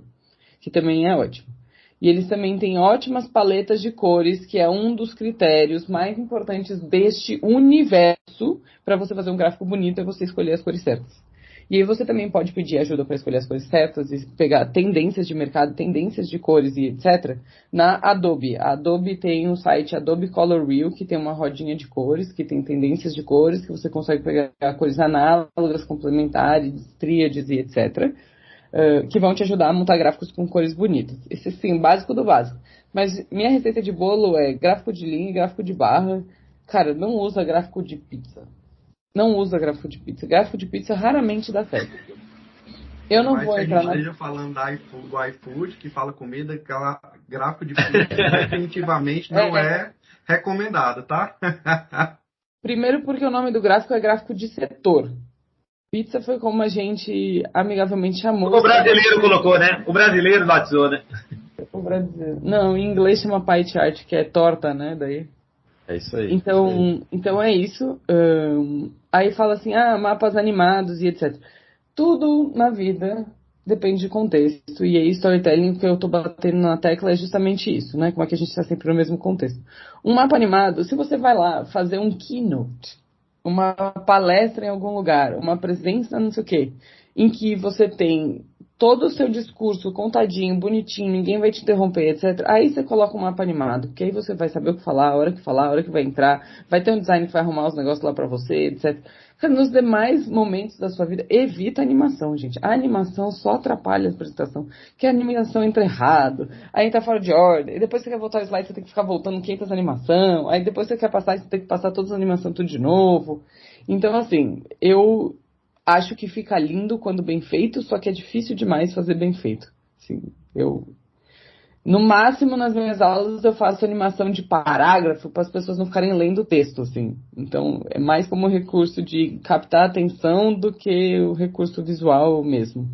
que também é ótimo. E eles também têm ótimas paletas de cores, que é um dos critérios mais importantes deste universo para você fazer um gráfico bonito, é você escolher as cores certas. E aí você também pode pedir ajuda para escolher as cores certas e pegar tendências de mercado, tendências de cores e etc. na Adobe. A Adobe tem um site Adobe Color Wheel, que tem uma rodinha de cores, que tem tendências de cores, que você consegue pegar cores análogas, complementares, tríades e etc. Que vão te ajudar a montar gráficos com cores bonitas. Esse sim, básico do básico. Mas minha receita de bolo é gráfico de linha e gráfico de barra. Cara, não usa gráfico de pizza. Não usa gráfico de pizza. Gráfico de pizza raramente dá certo. Eu não vou entrar na... esteja falando do iFood, que fala comida, que gráfico de pizza definitivamente não é recomendado, tá? Primeiro porque o nome do gráfico é gráfico de setor. Pizza foi como a gente amigavelmente chamou. O brasileiro colocou, né? O brasileiro batizou, né? O brasileiro. Não, em inglês chama pie chart, que é torta, né? Daí... É isso aí. Então é isso. Aí fala assim, mapas animados e etc. Tudo na vida depende de contexto. E aí storytelling, que eu tô batendo na tecla, é justamente isso, né? Como é que a gente está sempre no mesmo contexto. Um mapa animado, se você vai lá fazer um keynote, uma palestra em algum lugar, uma presença não sei o quê, em que você tem todo o seu discurso contadinho, bonitinho, ninguém vai te interromper, etc. Aí você coloca um mapa animado, porque aí você vai saber o que falar, a hora que vai entrar, vai ter um design que vai arrumar os negócios lá pra você, etc. Nos demais momentos da sua vida, evita a animação, gente. A animação só atrapalha a apresentação, que a animação entra errado, aí entra fora de ordem, e depois você quer voltar o slide, você tem que ficar voltando 500 animação, aí depois você quer passar, você tem que passar todas as animações tudo de novo. Então, assim, eu acho que fica lindo quando bem feito, só que é difícil demais fazer bem feito. Assim, no máximo, nas minhas aulas, eu faço animação de parágrafo para as pessoas não ficarem lendo o texto, assim. Então, é mais como recurso de captar a atenção do que o recurso visual mesmo.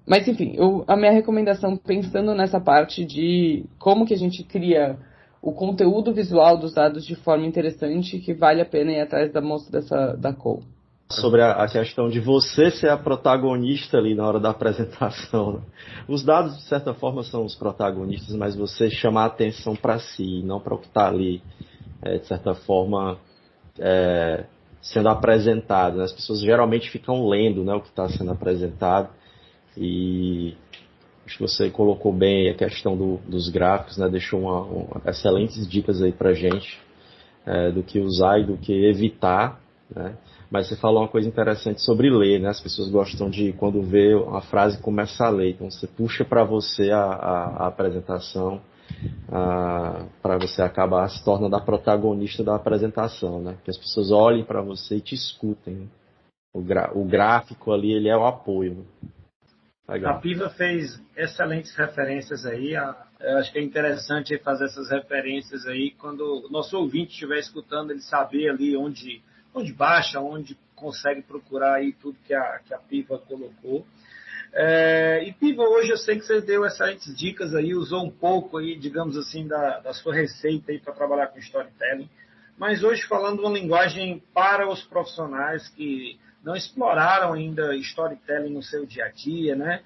Mas, enfim, a minha recomendação, pensando nessa parte de como que a gente cria o conteúdo visual dos dados de forma interessante, que vale a pena ir atrás da moça da Cole. Sobre a questão de você ser a protagonista ali na hora da apresentação. Né? Os dados, de certa forma, são os protagonistas, mas você chamar a atenção para si, não para o que está ali, de certa forma, sendo apresentado. Né? As pessoas geralmente ficam lendo, né, o que está sendo apresentado. E acho que você colocou bem a questão dos gráficos, né? Deixou excelentes dicas aí para gente do que usar e do que evitar, né? Mas você falou uma coisa interessante sobre ler, né? As pessoas gostam de, quando vê a frase, começar a ler. Então você puxa para você a apresentação, para você acabar se tornando a protagonista da apresentação, né? Que as pessoas olhem para você e te escutem. Né? O gráfico ali, ele é o apoio. Né? A Piva fez excelentes referências aí. Eu acho que é interessante fazer essas referências aí quando o nosso ouvinte estiver escutando, ele saber ali onde baixa, onde consegue procurar aí tudo que a Piva colocou. E Piva, hoje eu sei que você deu excelentes dicas aí, usou um pouco aí, digamos assim, da sua receita aí para trabalhar com storytelling, mas hoje falando uma linguagem para os profissionais que não exploraram ainda storytelling no seu dia a dia, né?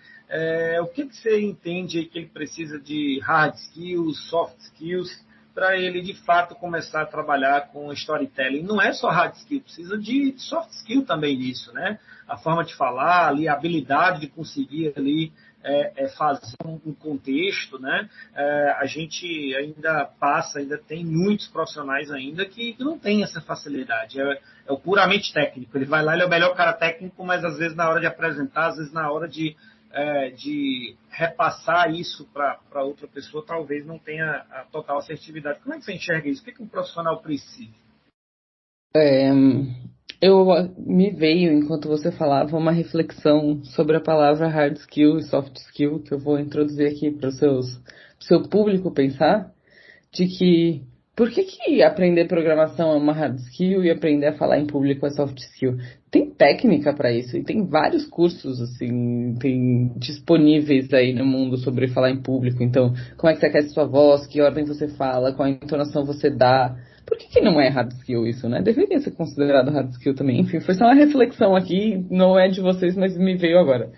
O que você entende aí que ele precisa de hard skills, soft skills, para ele, de fato, começar a trabalhar com storytelling? Não é só hard skill, precisa de soft skill também nisso, né? a forma de falar, ali, a habilidade de conseguir ali fazer um contexto, né? A gente ainda tem muitos profissionais ainda que não tem essa facilidade. É o puramente técnico. Ele vai lá, ele é o melhor cara técnico, mas às vezes na hora de apresentar, às vezes na hora de repassar isso para outra pessoa, talvez não tenha a total assertividade. Como é que você enxerga isso? O que um profissional precisa? Me veio, enquanto você falava, uma reflexão sobre a palavra hard skill e soft skill, que eu vou introduzir aqui para o seu público pensar, de que por que aprender programação é uma hard skill e aprender a falar em público é soft skill? Tem técnica para isso e tem vários cursos assim, tem disponíveis aí no mundo sobre falar em público. Então, como é que você aquece sua voz, que ordem você fala, qual a entonação você dá. Por que não é hard skill isso, né? Deveria ser considerado hard skill também. Enfim, foi só uma reflexão aqui, não é de vocês, mas me veio agora.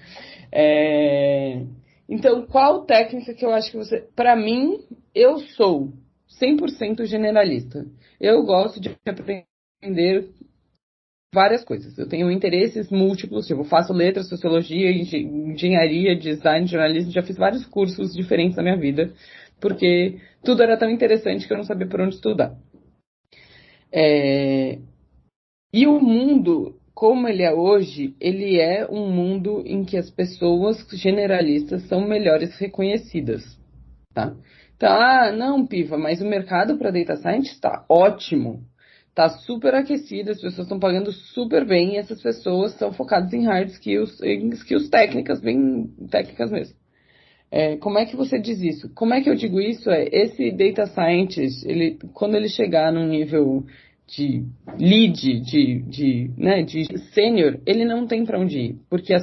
Então, qual técnica que eu acho que você... Para mim, eu sou 100% generalista. Eu gosto de aprender várias coisas. Eu tenho interesses múltiplos, tipo, faço letras, sociologia, engenharia, design, jornalismo, já fiz vários cursos diferentes na minha vida, porque tudo era tão interessante que eu não sabia por onde estudar. E o mundo, como ele é hoje, ele é um mundo em que as pessoas generalistas são melhores reconhecidas, tá? Então, não, Piva, mas o mercado para Data Science está ótimo, está super aquecido, as pessoas estão pagando super bem e essas pessoas estão focadas em hard skills, em skills técnicas, bem técnicas mesmo. Como é que você diz isso? Como é que eu digo isso? Esse Data Scientist, quando ele chegar num nível de lead, de sênior, ele não tem para onde ir, porque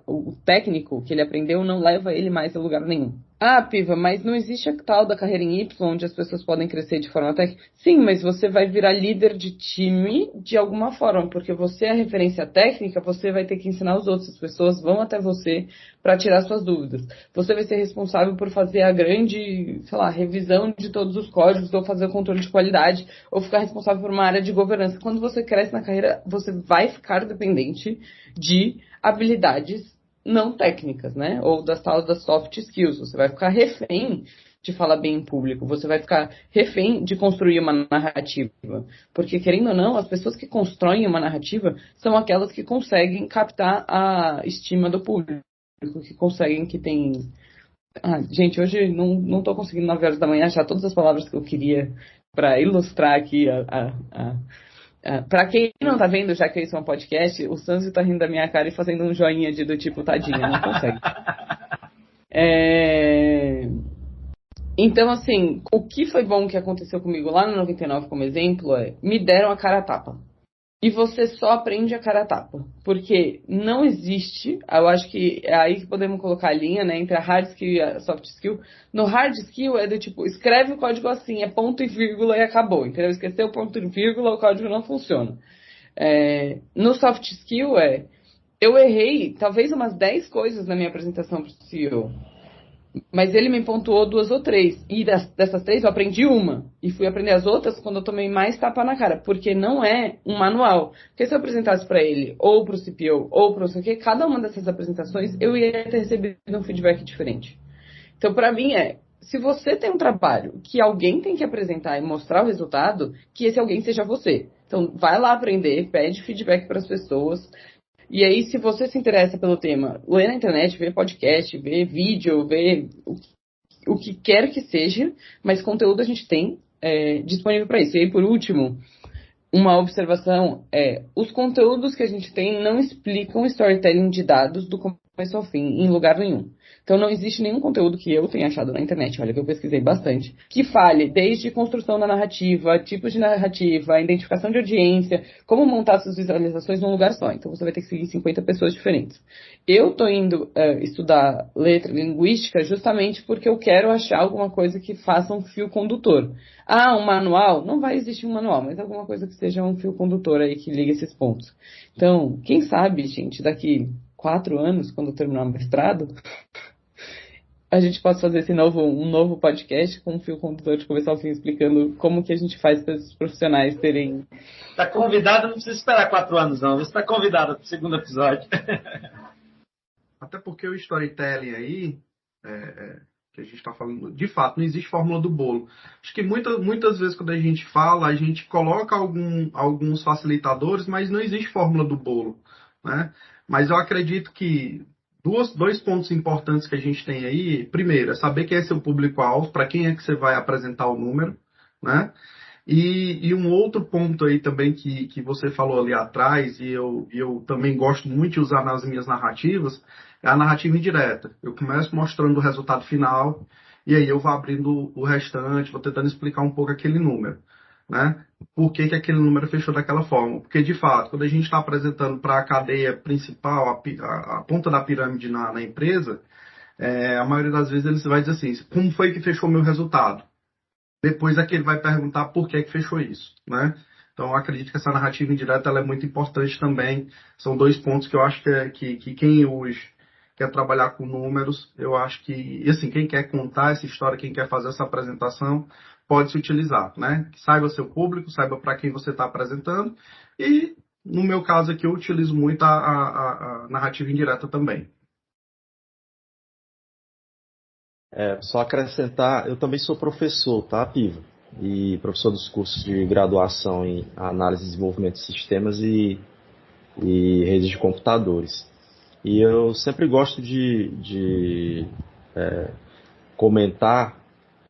o técnico que ele aprendeu não leva ele mais a lugar nenhum. Ah, Piva, mas não existe a tal da carreira em Y, onde as pessoas podem crescer de forma técnica? Sim, mas você vai virar líder de time de alguma forma, porque você é a referência técnica, você vai ter que ensinar os outros, as pessoas vão até você para tirar suas dúvidas. Você vai ser responsável por fazer a grande, revisão de todos os códigos, ou fazer o controle de qualidade, ou ficar responsável por uma área de governança. Quando você cresce na carreira, você vai ficar dependente de habilidades não técnicas, né? Ou das soft skills. Você vai ficar refém de falar bem em público. Você vai ficar refém de construir uma narrativa. Porque, querendo ou não, as pessoas que constroem uma narrativa são aquelas que conseguem captar a estima do público. Que conseguem, que tem... gente, hoje não estou conseguindo 9 horas da manhã achar todas as palavras que eu queria para ilustrar aqui Pra quem não tá vendo, já que isso é um podcast, o Sanzio tá rindo da minha cara e fazendo um joinha do tipo, tadinha, não consegue. Então, assim, o que foi bom que aconteceu comigo lá no 99 como exemplo me deram a cara a tapa. E você só aprende a cara a tapa. Porque não existe, eu acho que é aí que podemos colocar a linha, né, entre a hard skill e a soft skill. No hard skill é do tipo, escreve o código assim, é ponto e vírgula e acabou. Entendeu? Esqueceu o ponto e vírgula, o código não funciona. No soft skill eu errei talvez umas 10 coisas na minha apresentação para o CEO. Mas ele me pontuou 2 ou 3. E dessas 3 eu aprendi uma. E fui aprender as outras quando eu tomei mais tapa na cara. Porque não é um manual. Porque se eu apresentasse para ele, ou para o CPO, ou para o sei o quê, cada uma dessas apresentações eu ia ter recebido um feedback diferente. Então, para mim se você tem um trabalho que alguém tem que apresentar e mostrar o resultado, que esse alguém seja você. Então, vai lá aprender, pede feedback para as pessoas. E aí, se você se interessa pelo tema, lê na internet, vê podcast, vê vídeo, vê o que quer que seja, mas conteúdo a gente tem disponível para isso. E aí, por último, uma observação os conteúdos que a gente tem não explicam storytelling de dados do começo ao fim, em lugar nenhum. Então, não existe nenhum conteúdo que eu tenha achado na internet, olha, que eu pesquisei bastante, que fale desde construção da narrativa, tipos de narrativa, identificação de audiência, como montar suas visualizações num lugar só. Então, você vai ter que seguir 50 pessoas diferentes. Eu estou indo estudar letra linguística justamente porque eu quero achar alguma coisa que faça um fio condutor. Um manual? Não vai existir um manual, mas alguma coisa que seja um fio condutor aí que ligue esses pontos. Então, quem sabe, gente, daqui 4 anos, quando eu terminar o mestrado, a gente possa fazer um novo podcast com um fio condutor de começar ao fim, explicando como que a gente faz para esses profissionais terem... Está convidado, não precisa esperar 4 anos, não. Você está convidado para o segundo episódio. Até porque o storytelling aí, que a gente está falando, de fato, não existe fórmula do bolo. Acho que muitas vezes quando a gente fala, a gente coloca alguns facilitadores, mas não existe fórmula do bolo, né? Mas eu acredito que dois pontos importantes que a gente tem aí, primeiro, é saber quem é seu público-alvo, para quem é que você vai apresentar o número, né? E um outro ponto aí também que você falou ali atrás, e eu também gosto muito de usar nas minhas narrativas, é a narrativa indireta. Eu começo mostrando o resultado final, e aí eu vou abrindo o restante, vou tentando explicar um pouco aquele número, né? Por que aquele número fechou daquela forma? Porque, de fato, quando a gente está apresentando para a cadeia principal, a ponta da pirâmide na empresa, a maioria das vezes ele vai dizer assim, como foi que fechou o meu resultado? Depois é que ele vai perguntar por que fechou isso, né? Então, eu acredito que essa narrativa indireta ela é muito importante também. São 2 pontos que eu acho que quem hoje quer trabalhar com números, eu acho que, e assim, quem quer contar essa história, quem quer fazer essa apresentação, pode se utilizar, né? Saiba seu público, saiba para quem você está apresentando. E, no meu caso aqui, eu utilizo muito a narrativa indireta também. Só acrescentar, eu também sou professor, tá, Piva? E professor dos cursos de graduação em análise e desenvolvimento de sistemas e redes de computadores. E eu sempre gosto de comentar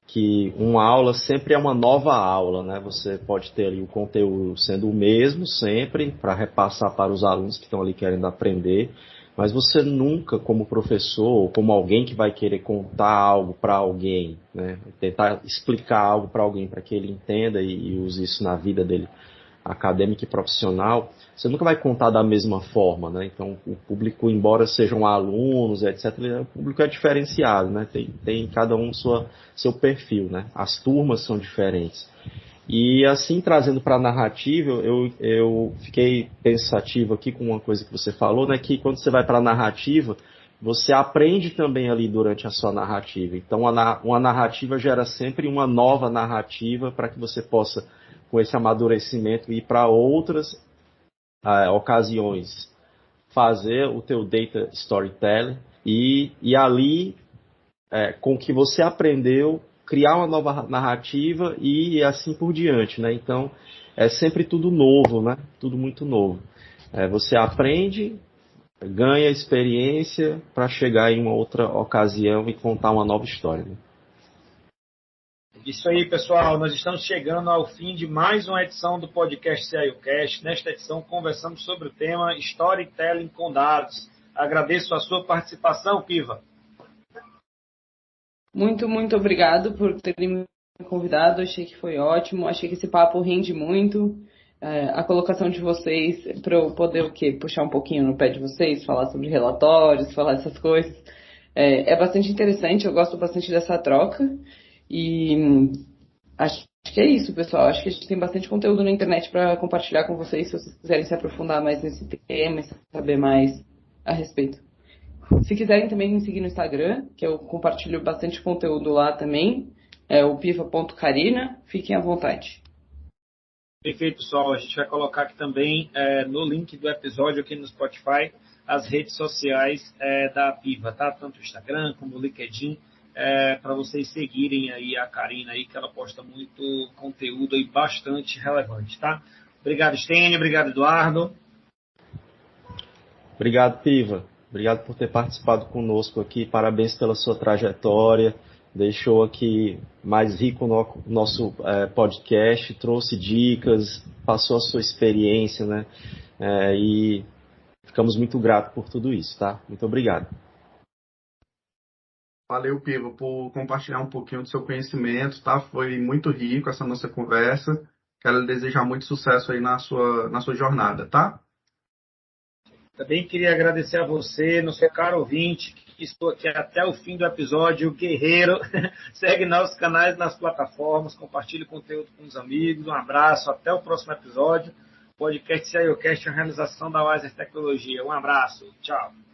que uma aula sempre é uma nova aula, né? Você pode ter ali o conteúdo sendo o mesmo sempre, para repassar para os alunos que estão ali querendo aprender, mas você nunca, como professor, ou como alguém que vai querer contar algo para alguém, né? Tentar explicar algo para alguém para que ele entenda e use isso na vida dele acadêmica e profissional, você nunca vai contar da mesma forma, né? Então, o público, embora sejam alunos, etc., o público é diferenciado, né? Tem cada um seu perfil, né? As turmas são diferentes. E assim, trazendo para a narrativa, eu fiquei pensativo aqui com uma coisa que você falou, né? Que quando você vai para a narrativa, você aprende também ali durante a sua narrativa. Então, uma narrativa gera sempre uma nova narrativa para que você possa, com esse amadurecimento, ir para outras ocasiões, fazer o teu data storytelling e ali, com o que você aprendeu, criar uma nova narrativa e assim por diante, né? Então, é sempre tudo novo, né? Tudo muito novo. Você aprende, ganha experiência para chegar em uma outra ocasião e contar uma nova história, né? Isso aí, pessoal. Nós estamos chegando ao fim de mais uma edição do podcast CIOcast. Nesta edição, conversamos sobre o tema Storytelling com dados. Agradeço a sua participação, Piva. Muito, muito obrigado por terem me convidado. Achei que foi ótimo. Achei que esse papo rende muito. A colocação de vocês, para eu poder puxar um pouquinho no pé de vocês, falar sobre relatórios, falar essas coisas, é bastante interessante. Eu gosto bastante dessa troca. E acho que é isso, pessoal. Acho que a gente tem bastante conteúdo na internet para compartilhar com vocês, se vocês quiserem se aprofundar mais nesse tema e saber mais a respeito. Se quiserem também me seguir no Instagram, que eu compartilho bastante conteúdo lá também, é o piva.carina. Fiquem à vontade. Perfeito, pessoal. A gente vai colocar aqui também no link do episódio aqui no Spotify as redes sociais da Piva, tá? Tanto o Instagram como o LinkedIn. Para vocês seguirem aí a Karina aí, que ela posta muito conteúdo aí bastante relevante, tá? Obrigado, Stênio. Obrigado, Eduardo. Obrigado, Piva. Obrigado por ter participado conosco aqui. Parabéns pela sua trajetória. Deixou aqui mais rico o nosso podcast, trouxe dicas, passou a sua experiência, né? E ficamos muito gratos por tudo isso, tá? Muito obrigado. Valeu, Piva, por compartilhar um pouquinho do seu conhecimento, tá? Foi muito rico essa nossa conversa. Quero lhe desejar muito sucesso aí na sua jornada, tá? Também queria agradecer a você, nosso caro ouvinte, que estou aqui até o fim do episódio, guerreiro. Segue nossos canais nas plataformas, compartilhe o conteúdo com os amigos. Um abraço, até o próximo episódio. Podcast CIOcast é uma realização da Wiser Tecnologia. Um abraço, tchau.